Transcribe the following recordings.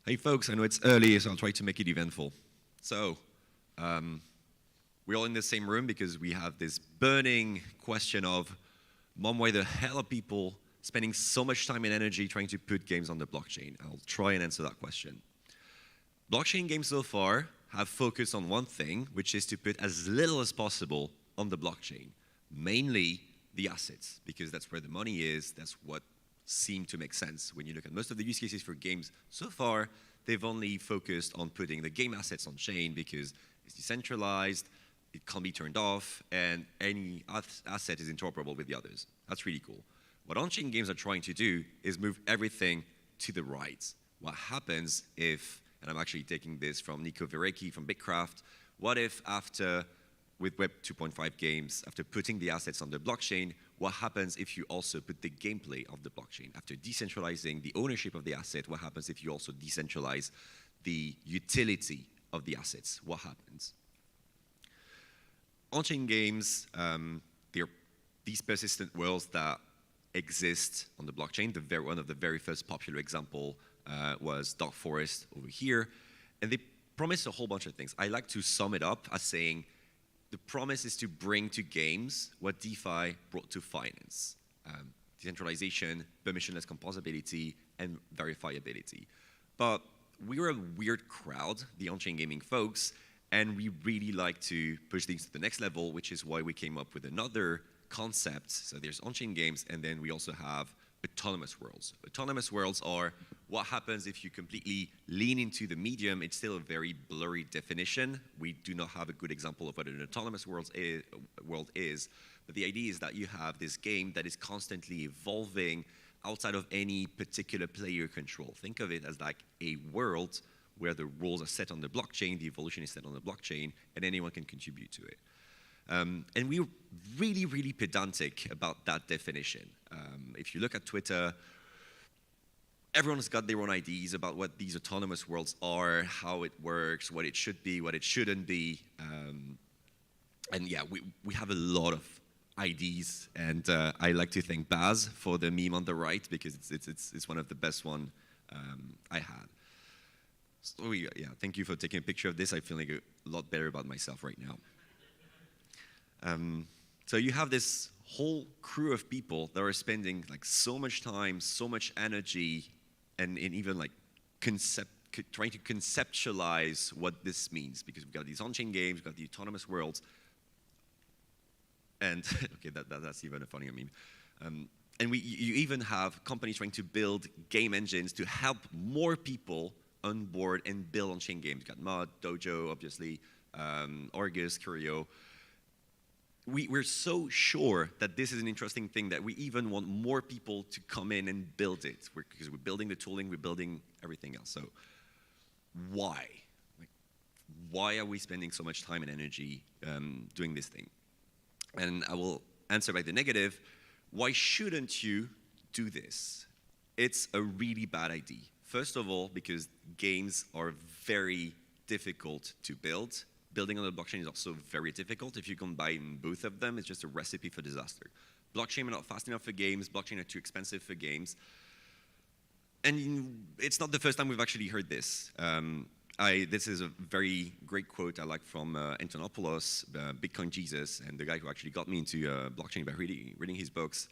Hey folks, I know it's early, so I'll try to make it eventful. So, we're all in the same room because we have this burning question of, Mom, why the hell are people spending so much time and energy trying to put games on the blockchain? I'll try and answer that question. Blockchain games so far have focused on one thing, which is to put as little as possible on the blockchain, mainly the assets, because that's where the money is, that's what seemed to make sense. When you look at most of the use cases for games so far, they've only focused on putting the game assets on chain because it's decentralized, it can't be turned off, and any asset is interoperable with the others. That's really cool. What on-chain games are trying to do is move everything to the right. What happens if, and I'm actually taking this from Nico Verrecki from Bitcraft, what if with Web 2.5 games, after putting the assets on the blockchain, what happens if you also put the gameplay of the blockchain? After decentralizing the ownership of the asset, what happens if you also decentralize the utility of the assets? What happens? On-chain games, they're these persistent worlds that exist on the blockchain. One of the very first popular example was Dark Forest over here. And they promise a whole bunch of things. I like to sum it up as saying, the promise is to bring to games what DeFi brought to finance. Decentralization, permissionless composability, and verifiability. But we're a weird crowd, the on-chain gaming folks, and we really like to push things to the next level, which is why we came up with another concept. So there's on-chain games, and then we also have autonomous worlds. Autonomous worlds are what happens if you completely lean into the medium. It's still a very blurry definition. We do not have a good example of what an autonomous world is, but the idea is that you have this game that is constantly evolving outside of any particular player control. Think of it as like a world where the rules are set on the blockchain, the evolution is set on the blockchain, and anyone can contribute to it. And we're really, really pedantic about that definition. If you look at Twitter, everyone's got their own ideas about what these autonomous worlds are, how it works, what it should be, what it shouldn't be. And yeah, we have a lot of ideas, and I like to thank Baz for the meme on the right because it's one of the best one I had. So yeah, thank you for taking a picture of this. I feel like a lot better about myself right now. So you have this whole crew of people that are spending like so much time, so much energy, and even like trying to conceptualize what this means, because we've got these on-chain games, we've got the autonomous worlds, and okay, that's even a funnier meme. And you even have companies trying to build game engines to help more people on board and build on-chain games. You've got Mod, Dojo, obviously, Argus, Curio. We're so sure that this is an interesting thing that we even want more people to come in and build it, because we're building the tooling, we're building everything else. So why? Like, why are we spending so much time and energy doing this thing? And I will answer by the negative. Why shouldn't you do this? It's a really bad idea. First of all, because games are very difficult to build. Building on the blockchain is also very difficult. If you combine both of them, it's just a recipe for disaster. Blockchain are not fast enough for games. Blockchain are too expensive for games. And it's not the first time we've actually heard this. This is a very great quote I like from Antonopoulos, Bitcoin Jesus, and the guy who actually got me into blockchain by reading his books.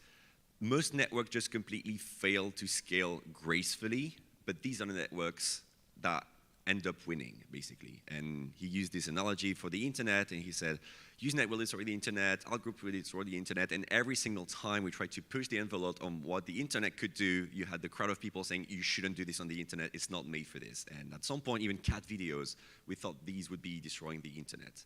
Most networks just completely fail to scale gracefully, but these are the networks that end up winning, basically. And he used this analogy for the internet, and he said, Usenet will destroy the internet, Outgroup will destroy the internet, and every single time we tried to push the envelope on what the internet could do, you had the crowd of people saying, you shouldn't do this on the internet, it's not made for this. And at some point, even cat videos, we thought these would be destroying the internet.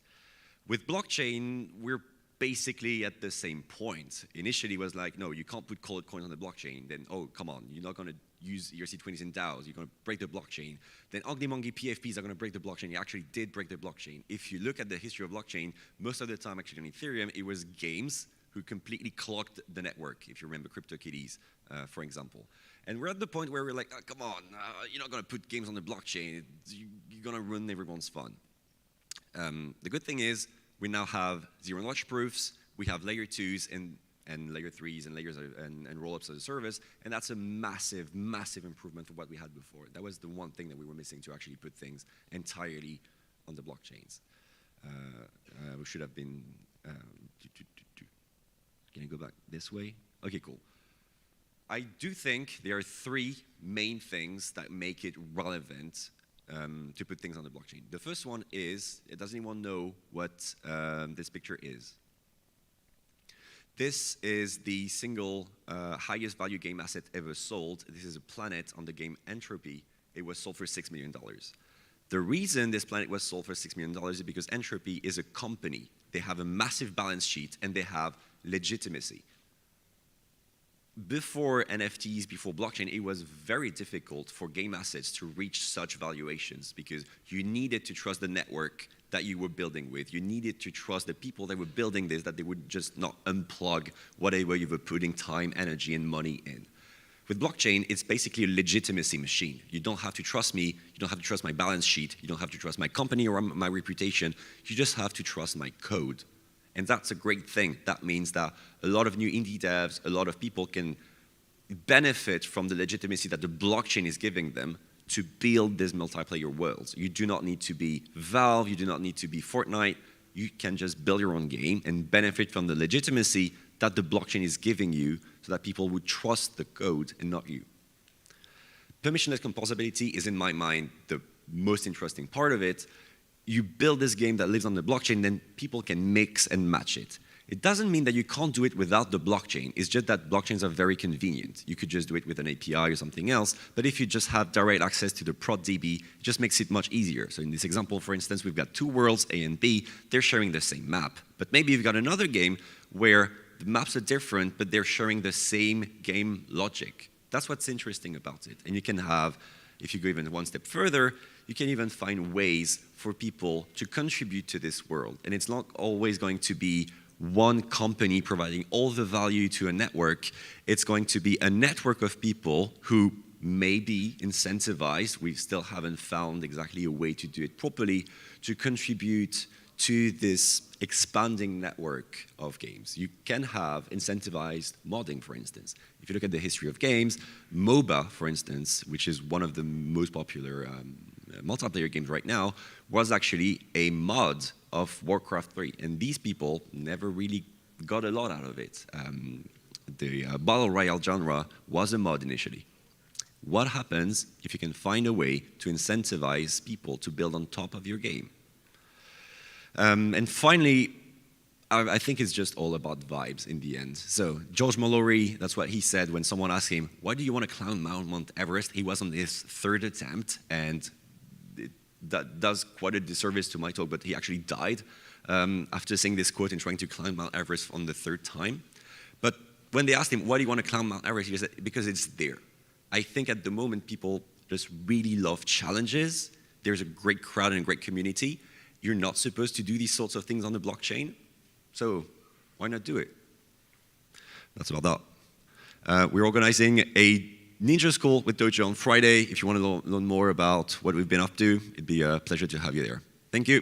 With blockchain, we're basically at the same point. Initially, it was like, no, you can't put colored coins on the blockchain. Then, oh, come on, you're not going to use ERC20s and DAOs. You're going to break the blockchain. Then Ogdemongi PFPs are going to break the blockchain. You actually did break the blockchain. If you look at the history of blockchain, most of the time, actually on Ethereum, it was games who completely clogged the network, if you remember CryptoKitties, for example. And we're at the point where we're like, oh, come on, you're not going to put games on the blockchain. You're going to ruin everyone's fun. The good thing is, we now have zero-knowledge proofs, we have layer 2s, and and layer 3s and layers and roll-ups as a service, and that's a massive, massive improvement from what we had before. That was the one thing that we were missing to actually put things entirely on the blockchains. We should have been, can I go back this way? Okay, cool. I do think there are 3 main things that make it relevant to put things on the blockchain. The first one is, does anyone know what this picture is? This is the single highest value game asset ever sold. This is a planet on the game Entropy. It was sold for $6 million. The reason this planet was sold for $6 million is because Entropy is a company. They have a massive balance sheet and they have legitimacy. Before NFTs, before blockchain, it was very difficult for game assets to reach such valuations because you needed to trust the network that you were building with. You needed to trust the people that were building this, that they would just not unplug whatever you were putting time, energy, and money in. With blockchain, it's basically a legitimacy machine. You don't have to trust me, you don't have to trust my balance sheet, you don't have to trust my company or my reputation, you just have to trust my code. And that's a great thing. That means that a lot of new indie devs, a lot of people can benefit from the legitimacy that the blockchain is giving them to build these multiplayer worlds. You do not need to be Valve, you do not need to be Fortnite. You can just build your own game and benefit from the legitimacy that the blockchain is giving you so that people would trust the code and not you. Permissionless composability is, in my mind, the most interesting part of it. You build this game that lives on the blockchain, then people can mix and match it. It doesn't mean that you can't do it without the blockchain. It's just that blockchains are very convenient. You could just do it with an API or something else, but if you just have direct access to the prod DB, it just makes it much easier. So in this example, for instance, we've got 2 worlds, A and B. They're sharing the same map. But maybe you've got another game where the maps are different, but they're sharing the same game logic. That's what's interesting about it. And you can have, if you go even one step further, you can even find ways for people to contribute to this world. And it's not always going to be one company providing all the value to a network. It's going to be a network of people who may be incentivized, we still haven't found exactly a way to do it properly, to contribute to this expanding network of games. You can have incentivized modding, for instance. If you look at the history of games, MOBA, for instance, which is one of the most popular multiplayer games right now, was actually a mod of Warcraft 3. And these people never really got a lot out of it. The Battle Royale genre was a mod initially. What happens if you can find a way to incentivize people to build on top of your game? And finally, I think it's just all about vibes in the end. So George Mallory, that's what he said when someone asked him, why do you want to climb Mount Everest? He was on his 3rd attempt, and that does quite a disservice to my talk, but he actually died after saying this quote and trying to climb Mount Everest on the 3rd time. But when they asked him, why do you want to climb Mount Everest? He said, because it's there. I think at the moment, people just really love challenges. There's a great crowd and a great community. You're not supposed to do these sorts of things on the blockchain, so why not do it? That's about that. We're organizing a Ninja School with Dojo on Friday. If you want to learn more about what we've been up to, it'd be a pleasure to have you there. Thank you.